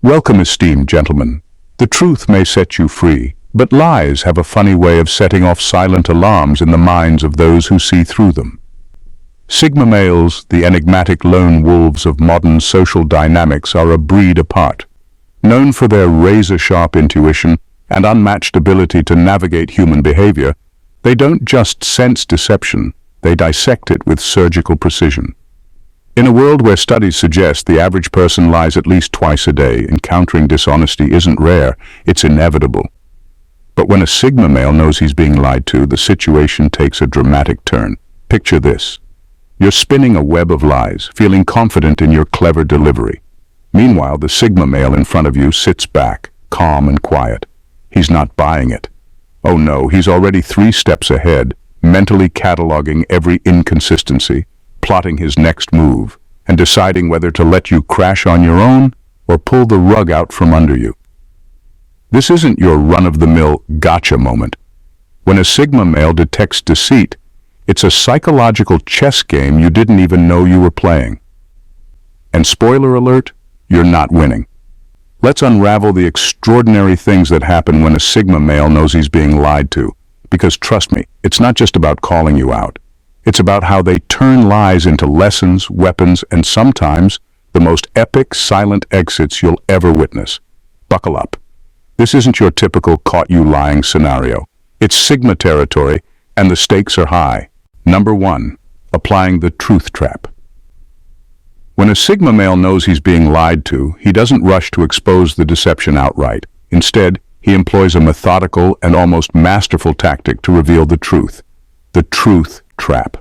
Welcome, esteemed gentlemen. The truth may set you free, but lies have a funny way of setting off silent alarms in the minds of those who see through them. Sigma males, the enigmatic lone wolves of modern social dynamics, are a breed apart. Known for their razor-sharp intuition and unmatched ability to navigate human behavior, they don't just sense deception, they dissect it with surgical precision. In a world where studies suggest the average person lies at least twice a day, encountering dishonesty isn't rare, it's inevitable. But when a Sigma male knows he's being lied to, the situation takes a dramatic turn. Picture this. You're spinning a web of lies, feeling confident in your clever delivery. Meanwhile, the Sigma male in front of you sits back, calm and quiet. He's not buying it. Oh no, he's already 3 steps ahead, mentally cataloging every inconsistency, plotting his next move, and deciding whether to let you crash on your own or pull the rug out from under you. This isn't your run-of-the-mill gotcha moment. When a Sigma male detects deceit, it's a psychological chess game you didn't even know you were playing. And spoiler alert, you're not winning. Let's unravel the extraordinary things that happen when a Sigma male knows he's being lied to. Because trust me, it's not just about calling you out. It's about how they turn lies into lessons, weapons, and sometimes the most epic silent exits you'll ever witness. Buckle up. This isn't your typical caught you lying scenario. It's Sigma territory, and the stakes are high. Number 1. Applying the truth trap. When a Sigma male knows he's being lied to, he doesn't rush to expose the deception outright. Instead, he employs a methodical and almost masterful tactic to reveal the truth. The truth trap.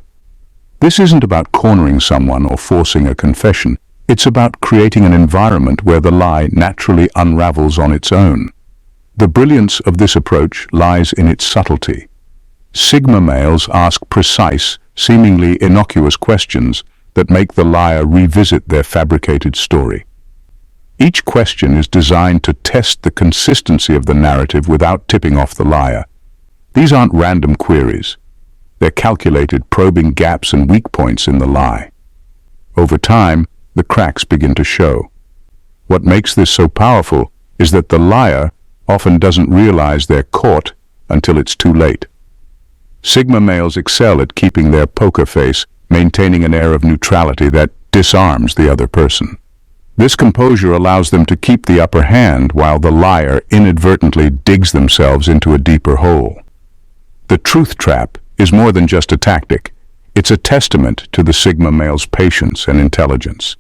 This isn't about cornering someone or forcing a confession. It's about creating an environment where the lie naturally unravels on its own. The brilliance of this approach lies in its subtlety. Sigma males ask precise, seemingly innocuous questions that make the liar revisit their fabricated story. Each question is designed to test the consistency of the narrative without tipping off the liar. These aren't random queries. They're calculated, probing gaps and weak points in the lie. Over time, the cracks begin to show. What makes this so powerful is that the liar often doesn't realize they're caught until it's too late. Sigma males excel at keeping their poker face, maintaining an air of neutrality that disarms the other person. This composure allows them to keep the upper hand while the liar inadvertently digs themselves into a deeper hole. The truth trap is more than just a tactic. It's a testament to the Sigma male's patience and intelligence.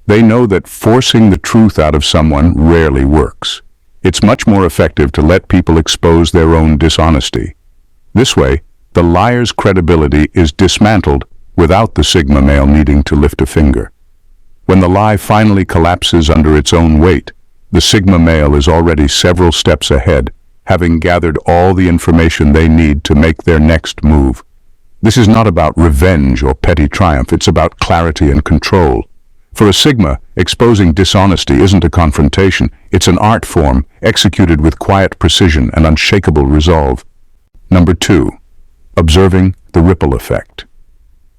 They know that forcing the truth out of someone rarely works. It's much more effective to let people expose their own dishonesty. This way, the liar's credibility is dismantled without the Sigma male needing to lift a finger. When the lie finally collapses under its own weight, the Sigma male is already several steps ahead, having gathered all the information they need to make their next move. This is not about revenge or petty triumph, it's about clarity and control. For a Sigma, exposing dishonesty isn't a confrontation, it's an art form executed with quiet precision and unshakable resolve. Number 2. Observing the ripple effect.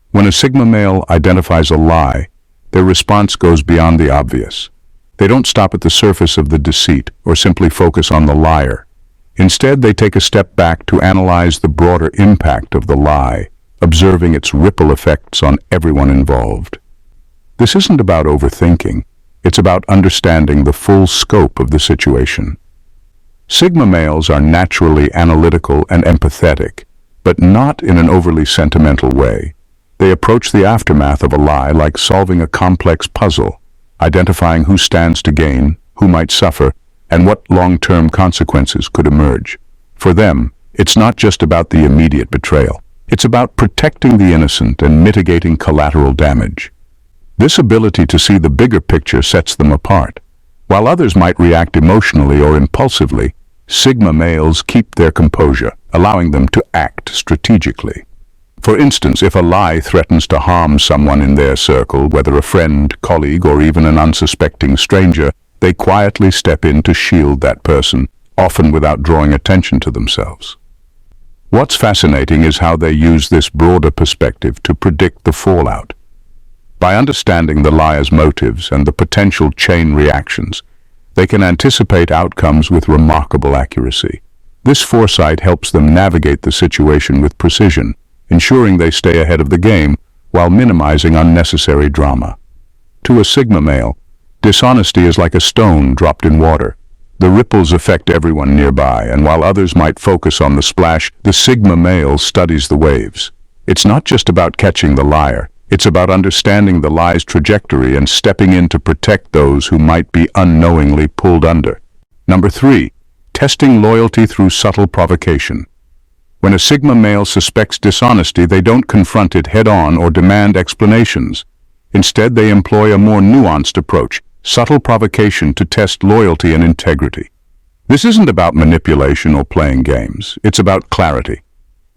When a Sigma male identifies a lie, their response goes beyond the obvious. They don't stop at the surface of the deceit or simply focus on the liar. Instead, they take a step back to analyze the broader impact of the lie, observing its ripple effects on everyone involved. This isn't about overthinking, it's about understanding the full scope of the situation. Sigma males are naturally analytical and empathetic, but not in an overly sentimental way. They approach the aftermath of a lie like solving a complex puzzle, identifying who stands to gain, who might suffer, and what long-term consequences could emerge. For them, it's not just about the immediate betrayal. It's about protecting the innocent and mitigating collateral damage. This ability to see the bigger picture sets them apart. While others might react emotionally or impulsively, Sigma males keep their composure, allowing them to act strategically. For instance, if a lie threatens to harm someone in their circle, whether a friend, colleague, or even an unsuspecting stranger, they quietly step in to shield that person, often without drawing attention to themselves. What's fascinating is how they use this broader perspective to predict the fallout. By understanding the liar's motives and the potential chain reactions, They can anticipate outcomes with remarkable accuracy. This foresight helps them navigate the situation with precision, ensuring they stay ahead of the game while minimizing unnecessary drama. To a Sigma male, dishonesty is like a stone dropped in water. The ripples affect everyone nearby, and while others might focus on the splash, the Sigma male studies the waves. It's not just about catching the liar. It's about understanding the lie's trajectory and stepping in to protect those who might be unknowingly pulled under. Number 3. Testing loyalty through subtle provocation. When a Sigma male suspects dishonesty, they don't confront it head-on or demand explanations. Instead, they employ a more nuanced approach, subtle provocation, to test loyalty and integrity. This isn't about manipulation or playing games. It's about clarity.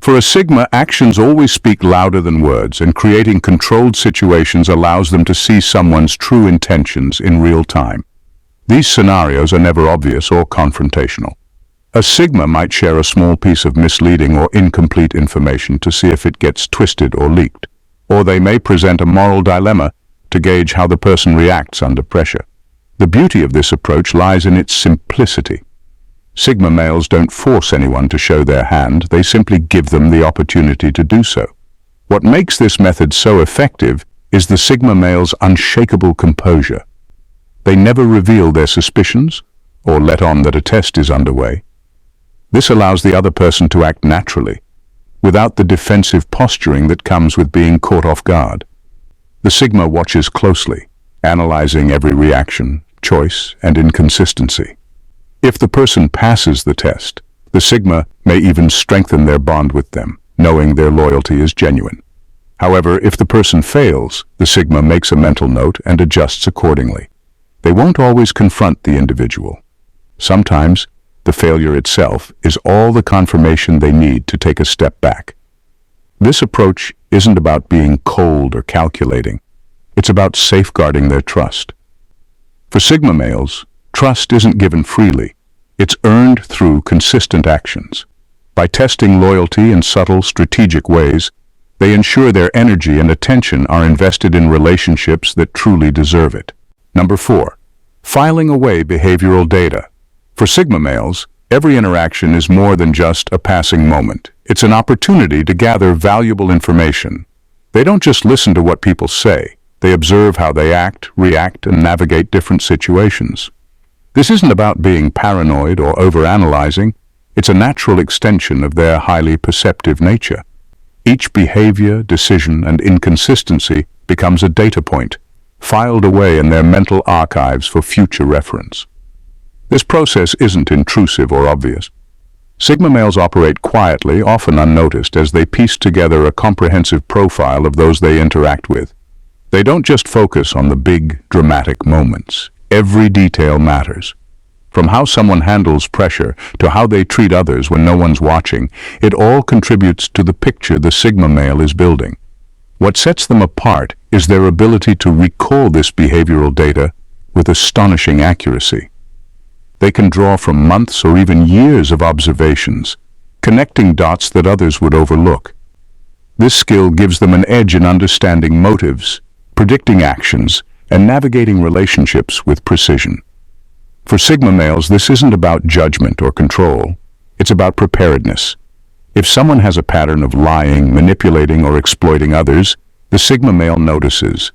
For a Sigma, actions always speak louder than words, and creating controlled situations allows them to see someone's true intentions in real time. These scenarios are never obvious or confrontational. A Sigma might share a small piece of misleading or incomplete information to see if it gets twisted or leaked. Or they may present a moral dilemma to gauge how the person reacts under pressure. The beauty of this approach lies in its simplicity. Sigma males don't force anyone to show their hand, they simply give them the opportunity to do so. What makes this method so effective is the Sigma male's unshakable composure. They never reveal their suspicions or let on that a test is underway. This allows the other person to act naturally, without the defensive posturing that comes with being caught off guard. The Sigma watches closely, analyzing every reaction, choice, and inconsistency. If the person passes the test, the Sigma may even strengthen their bond with them, knowing their loyalty is genuine. However, if the person fails, the Sigma makes a mental note and adjusts accordingly. They won't always confront the individual. Sometimes, the failure itself is all the confirmation they need to take a step back. This approach isn't about being cold or calculating. It's about safeguarding their trust. For Sigma males, trust isn't given freely. It's earned through consistent actions. By testing loyalty in subtle, strategic ways, they ensure their energy and attention are invested in relationships that truly deserve it. Number 4. Filing away behavioral data. For Sigma males, every interaction is more than just a passing moment. It's an opportunity to gather valuable information. They don't just listen to what people say. They observe how they act, react, and navigate different situations. This isn't about being paranoid or overanalyzing. It's a natural extension of their highly perceptive nature. Each behavior, decision, and inconsistency becomes a data point, filed away in their mental archives for future reference. This process isn't intrusive or obvious. Sigma males operate quietly, often unnoticed, as they piece together a comprehensive profile of those they interact with. They don't just focus on the big, dramatic moments. Every detail matters. From how someone handles pressure to how they treat others when no one's watching, it all contributes to the picture the Sigma male is building. What sets them apart is their ability to recall this behavioral data with astonishing accuracy. They can draw from months or even years of observations, connecting dots that others would overlook. This skill gives them an edge in understanding motives, predicting actions, and navigating relationships with precision. For Sigma males, this isn't about judgment or control. It's about preparedness. If someone has a pattern of lying, manipulating, or exploiting others, the Sigma male notices.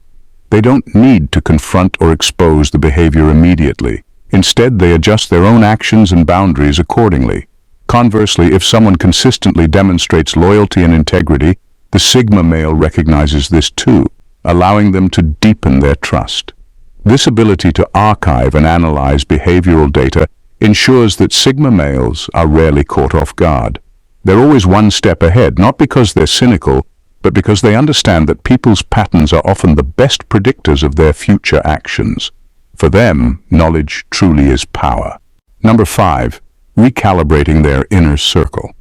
They don't need to confront or expose the behavior immediately. Instead, they adjust their own actions and boundaries accordingly. Conversely, if someone consistently demonstrates loyalty and integrity, the Sigma male recognizes this too, allowing them to deepen their trust. This ability to archive and analyze behavioral data ensures that Sigma males are rarely caught off guard. They're always one step ahead, not because they're cynical, but because they understand that people's patterns are often the best predictors of their future actions. For them, knowledge truly is power. Number 5. Recalibrating their inner circle.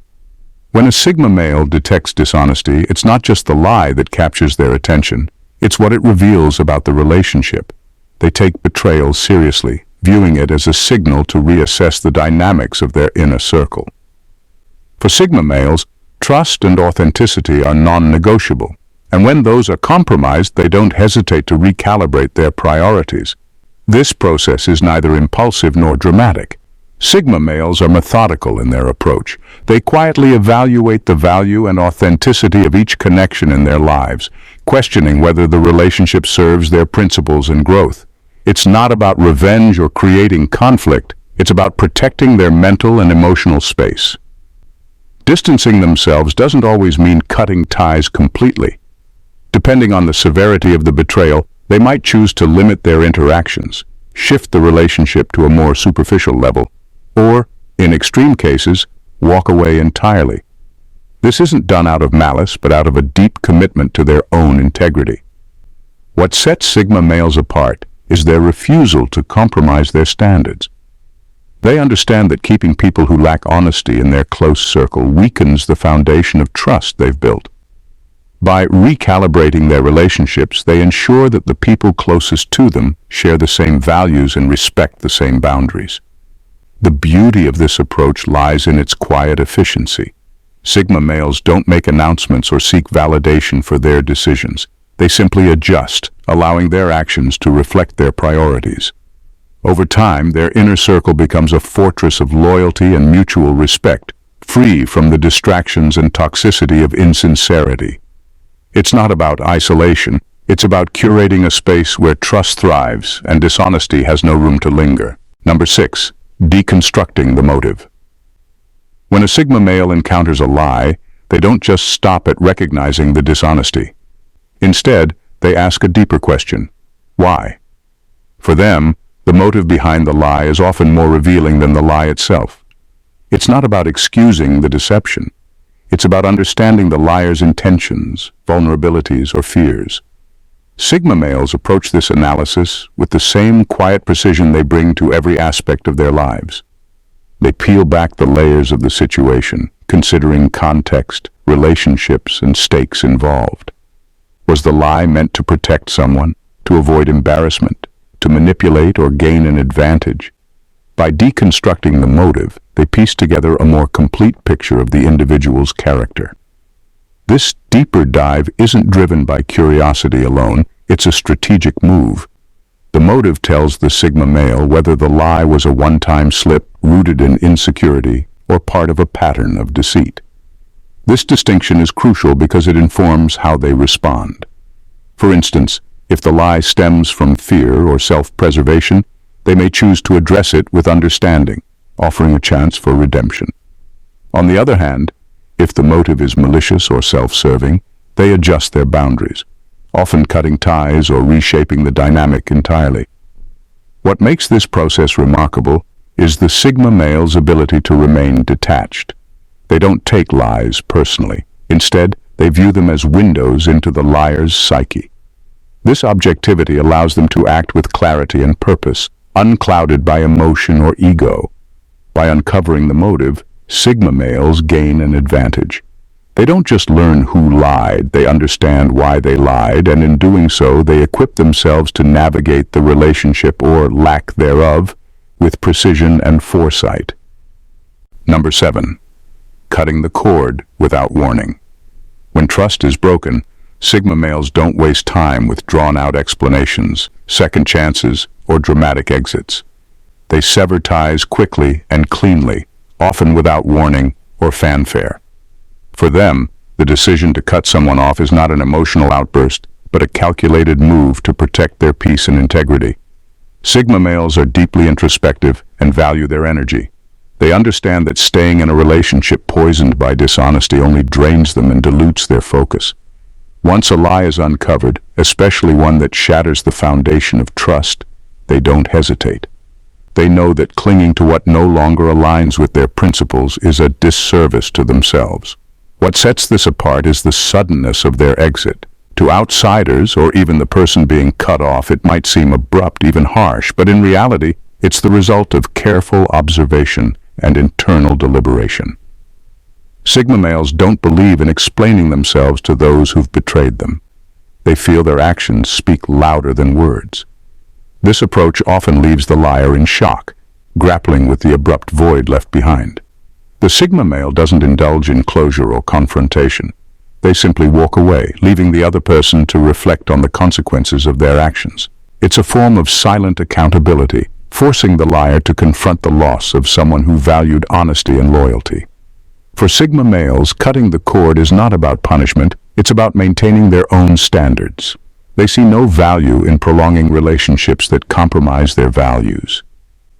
When a Sigma male detects dishonesty, it's not just the lie that captures their attention. It's what it reveals about the relationship. They take betrayal seriously, viewing it as a signal to reassess the dynamics of their inner circle. For Sigma males, trust and authenticity are non-negotiable, and when those are compromised, they don't hesitate to recalibrate their priorities. This process is neither impulsive nor dramatic. Sigma males are methodical in their approach. They quietly evaluate the value and authenticity of each connection in their lives, questioning whether the relationship serves their principles and growth. It's not about revenge or creating conflict. It's about protecting their mental and emotional space. Distancing themselves doesn't always mean cutting ties completely. Depending on the severity of the betrayal, they might choose to limit their interactions, shift the relationship to a more superficial level, or, in extreme cases, walk away entirely. This isn't done out of malice, but out of a deep commitment to their own integrity. What sets Sigma males apart is their refusal to compromise their standards. They understand that keeping people who lack honesty in their close circle weakens the foundation of trust they've built. By recalibrating their relationships, they ensure that the people closest to them share the same values and respect the same boundaries. The beauty of this approach lies in its quiet efficiency. Sigma males don't make announcements or seek validation for their decisions. They simply adjust, allowing their actions to reflect their priorities. Over time, their inner circle becomes a fortress of loyalty and mutual respect, free from the distractions and toxicity of insincerity. It's not about isolation. It's about curating a space where trust thrives and dishonesty has no room to linger. Number 6. Deconstructing the motive. When a Sigma male encounters a lie, they don't just stop at recognizing the dishonesty. Instead, they ask a deeper question. Why? For them, the motive behind the lie is often more revealing than the lie itself. It's not about excusing the deception. It's about understanding the liar's intentions, vulnerabilities, or fears. Sigma males approach this analysis with the same quiet precision they bring to every aspect of their lives. They peel back the layers of the situation, considering context, relationships, and stakes involved. Was the lie meant to protect someone, to avoid embarrassment, to manipulate or gain an advantage? By deconstructing the motive, they piece together a more complete picture of the individual's character. This deeper dive isn't driven by curiosity alone, it's a strategic move. The motive tells the Sigma male whether the lie was a one-time slip rooted in insecurity or part of a pattern of deceit. This distinction is crucial because it informs how they respond. For instance, if the lie stems from fear or self-preservation, they may choose to address it with understanding, offering a chance for redemption. On the other hand, if the motive is malicious or self-serving, they adjust their boundaries, often cutting ties or reshaping the dynamic entirely. What makes this process remarkable is the Sigma male's ability to remain detached. They don't take lies personally. Instead, they view them as windows into the liar's psyche. This objectivity allows them to act with clarity and purpose, unclouded by emotion or ego. By uncovering the motive, Sigma males gain an advantage. They don't just learn who lied, they understand why they lied, and in doing so, they equip themselves to navigate the relationship or lack thereof with precision and foresight. Number 7. Cutting the cord without warning. When trust is broken, Sigma males don't waste time with drawn-out explanations, second chances, or dramatic exits. They sever ties quickly and cleanly, often without warning or fanfare. For them, the decision to cut someone off is not an emotional outburst, but a calculated move to protect their peace and integrity. Sigma males are deeply introspective and value their energy. They understand that staying in a relationship poisoned by dishonesty only drains them and dilutes their focus. Once a lie is uncovered, especially one that shatters the foundation of trust, they don't hesitate. They know that clinging to what no longer aligns with their principles is a disservice to themselves. What sets this apart is the suddenness of their exit. To outsiders, or even the person being cut off, it might seem abrupt, even harsh, but in reality, it's the result of careful observation and internal deliberation. Sigma males don't believe in explaining themselves to those who've betrayed them. They feel their actions speak louder than words. This approach often leaves the liar in shock, grappling with the abrupt void left behind. The Sigma male doesn't indulge in closure or confrontation. They simply walk away, leaving the other person to reflect on the consequences of their actions. It's a form of silent accountability, forcing the liar to confront the loss of someone who valued honesty and loyalty. For Sigma males, cutting the cord is not about punishment, it's about maintaining their own standards. They see no value in prolonging relationships that compromise their values.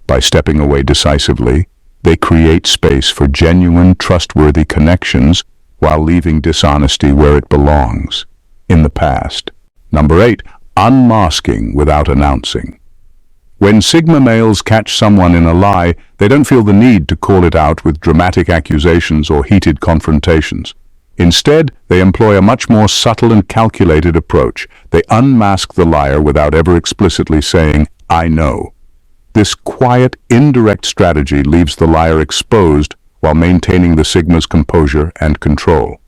By stepping away decisively, they create space for genuine, trustworthy connections while leaving dishonesty where it belongs, in the past. Number 8, unmasking without announcing. When Sigma males catch someone in a lie, they don't feel the need to call it out with dramatic accusations or heated confrontations. Instead, they employ a much more subtle and calculated approach. They unmask the liar without ever explicitly saying, "I know." This quiet, indirect strategy leaves the liar exposed while maintaining the Sigma's composure and control.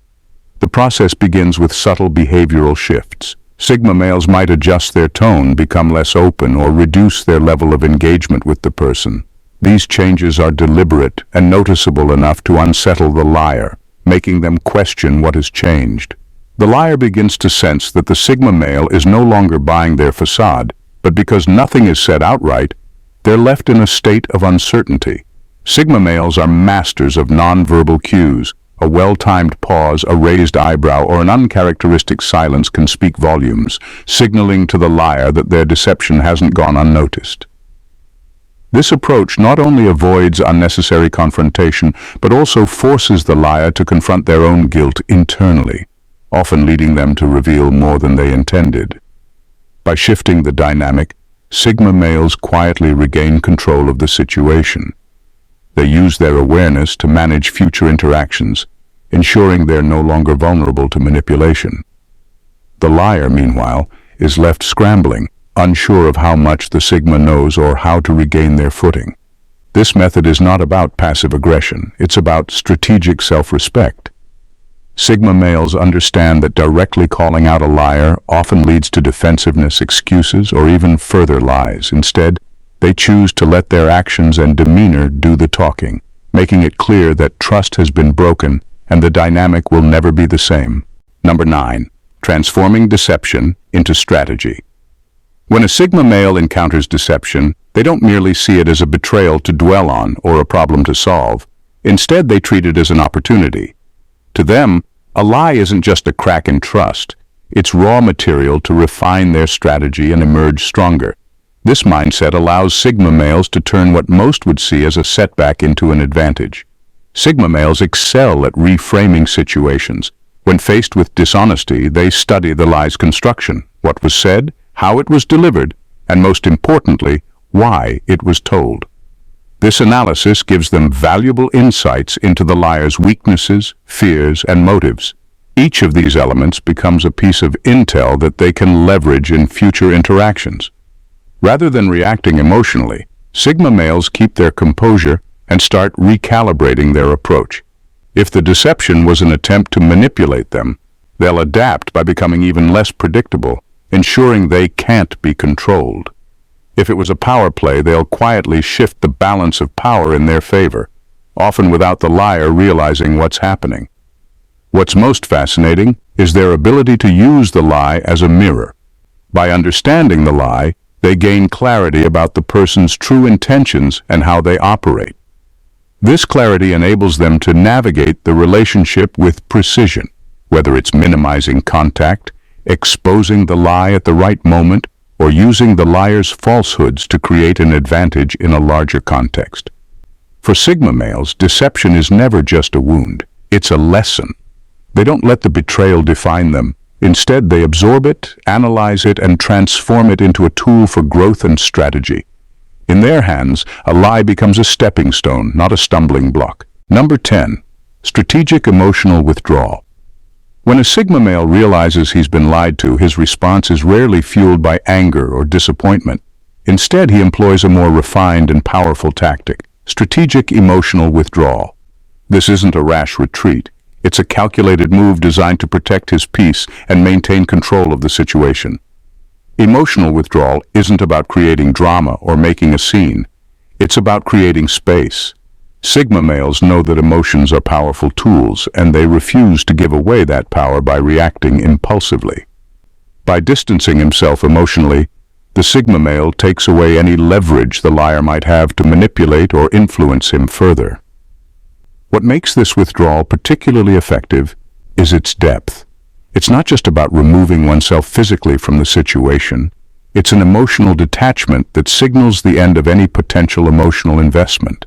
The process begins with subtle behavioral shifts. Sigma males might adjust their tone, become less open, or reduce their level of engagement with the person. These changes are deliberate and noticeable enough to unsettle the liar, making them question what has changed. The liar begins to sense that the Sigma male is no longer buying their facade, but because nothing is said outright, they're left in a state of uncertainty. Sigma males are masters of nonverbal cues. A well-timed pause, a raised eyebrow, or an uncharacteristic silence can speak volumes, signaling to the liar that their deception hasn't gone unnoticed. This approach not only avoids unnecessary confrontation, but also forces the liar to confront their own guilt internally, often leading them to reveal more than they intended. By shifting the dynamic, Sigma males quietly regain control of the situation. They use their awareness to manage future interactions, ensuring they're no longer vulnerable to manipulation. The liar, meanwhile, is left scrambling, unsure of how much the Sigma knows or how to regain their footing. This method is not about passive aggression, it's about strategic self-respect. Sigma males understand that directly calling out a liar often leads to defensiveness, excuses, or even further lies. Instead, they choose to let their actions and demeanor do the talking, making it clear that trust has been broken and the dynamic will never be the same. Number 9, transforming deception into strategy. When a Sigma male encounters deception, they don't merely see it as a betrayal to dwell on or a problem to solve. Instead, they treat it as an opportunity. To them, a lie isn't just a crack in trust. It's raw material to refine their strategy and emerge stronger. This mindset allows Sigma males to turn what most would see as a setback into an advantage. Sigma males excel at reframing situations. When faced with dishonesty, they study the lie's construction, what was said, how it was delivered, and most importantly, why it was told. This analysis gives them valuable insights into the liar's weaknesses, fears, and motives. Each of these elements becomes a piece of intel that they can leverage in future interactions. Rather than reacting emotionally, Sigma males keep their composure and start recalibrating their approach. If the deception was an attempt to manipulate them, they'll adapt by becoming even less predictable, ensuring they can't be controlled. If it was a power play, they'll quietly shift the balance of power in their favor, often without the liar realizing what's happening. What's most fascinating is their ability to use the lie as a mirror. By understanding the lie, they gain clarity about the person's true intentions and how they operate. This clarity enables them to navigate the relationship with precision, whether it's minimizing contact, exposing the lie at the right moment, or using the liar's falsehoods to create an advantage in a larger context. For Sigma males, deception is never just a wound, it's a lesson. They don't let the betrayal define them. Instead, they absorb it, analyze it, and transform it into a tool for growth and strategy. In their hands, a lie becomes a stepping stone, not a stumbling block. Number 10, strategic emotional withdrawal. When a Sigma male realizes he's been lied to, his response is rarely fueled by anger or disappointment. Instead, he employs a more refined and powerful tactic, strategic emotional withdrawal. This isn't a rash retreat. It's a calculated move designed to protect his peace and maintain control of the situation. Emotional withdrawal isn't about creating drama or making a scene. It's about creating space. Sigma males know that emotions are powerful tools, and they refuse to give away that power by reacting impulsively. By distancing himself emotionally, The Sigma male takes away any leverage the liar might have to manipulate or influence him further. What makes this withdrawal particularly effective is its depth. It's not just about removing oneself physically from the situation. It's an emotional detachment that signals the end of any potential emotional investment.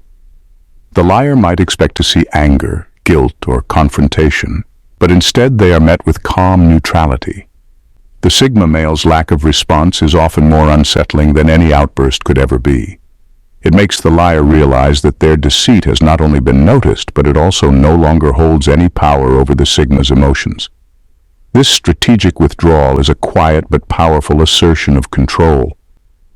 The liar might expect to see anger, guilt, or confrontation, but instead they are met with calm neutrality. The Sigma male's lack of response is often more unsettling than any outburst could ever be. It makes the liar realize that their deceit has not only been noticed, but it also no longer holds any power over the Sigma's emotions. This strategic withdrawal is a quiet but powerful assertion of control.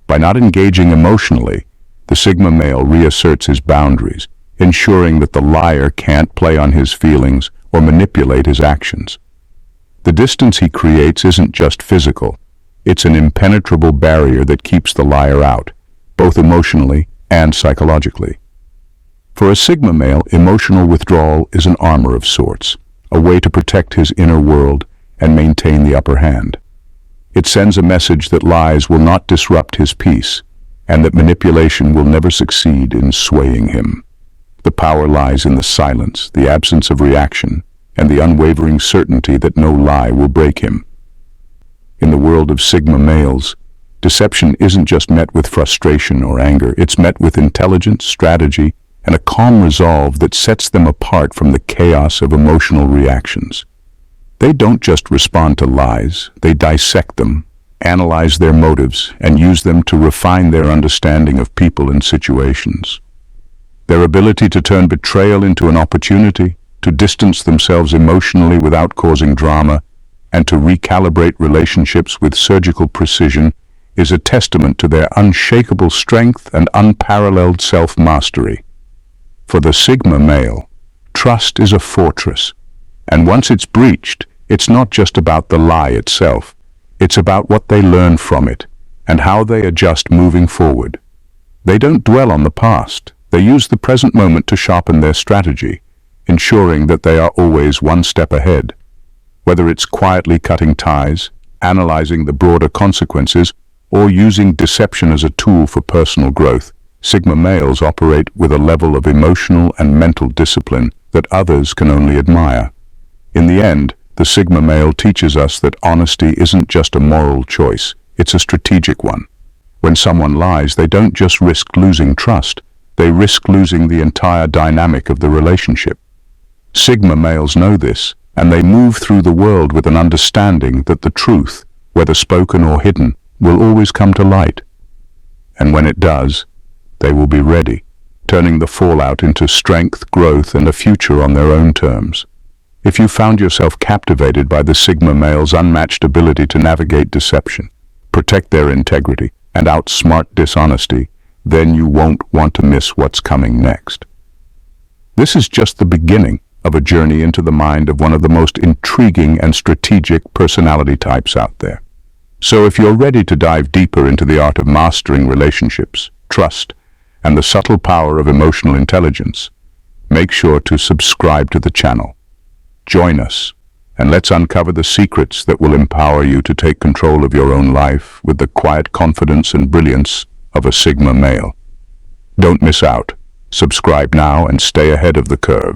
By not engaging emotionally, the Sigma male reasserts his boundaries, ensuring that the liar can't play on his feelings or manipulate his actions. The distance he creates isn't just physical. It's an impenetrable barrier that keeps the liar out, both emotionally and psychologically. For a Sigma male, emotional withdrawal is an armor of sorts, a way to protect his inner world and maintain the upper hand. It sends a message that lies will not disrupt his peace, and that manipulation will never succeed in swaying him. The power lies in the silence, the absence of reaction, and the unwavering certainty that no lie will break him. In the world of Sigma males, deception isn't just met with frustration or anger, it's met with intelligence, strategy, and a calm resolve that sets them apart from the chaos of emotional reactions. They don't just respond to lies, they dissect them, analyze their motives, and use them to refine their understanding of people and situations. Their ability to turn betrayal into an opportunity, to distance themselves emotionally without causing drama, and to recalibrate relationships with surgical precision is a testament to their unshakable strength and unparalleled self-mastery. For the Sigma male, trust is a fortress, and once it's breached, it's not just about the lie itself. It's about what they learn from it and how they adjust moving forward. They don't dwell on the past. They use the present moment to sharpen their strategy, ensuring that they are always one step ahead. Whether it's quietly cutting ties, analyzing the broader consequences, or using deception as a tool for personal growth, Sigma males operate with a level of emotional and mental discipline that others can only admire. In the end, the Sigma male teaches us that honesty isn't just a moral choice, it's a strategic one. When someone lies, they don't just risk losing trust, they risk losing the entire dynamic of the relationship. Sigma males know this, and they move through the world with an understanding that the truth, whether spoken or hidden, will always come to light. And when it does, they will be ready, turning the fallout into strength, growth, and a future on their own terms. If you found yourself captivated by the Sigma male's unmatched ability to navigate deception, protect their integrity, and outsmart dishonesty, then you won't want to miss what's coming next. This is just the beginning of a journey into the mind of one of the most intriguing and strategic personality types out there. So if you're ready to dive deeper into the art of mastering relationships, trust, and the subtle power of emotional intelligence, make sure to subscribe to the channel. Join us, and let's uncover the secrets that will empower you to take control of your own life with the quiet confidence and brilliance of a Sigma male. Don't miss out. Subscribe now and stay ahead of the curve.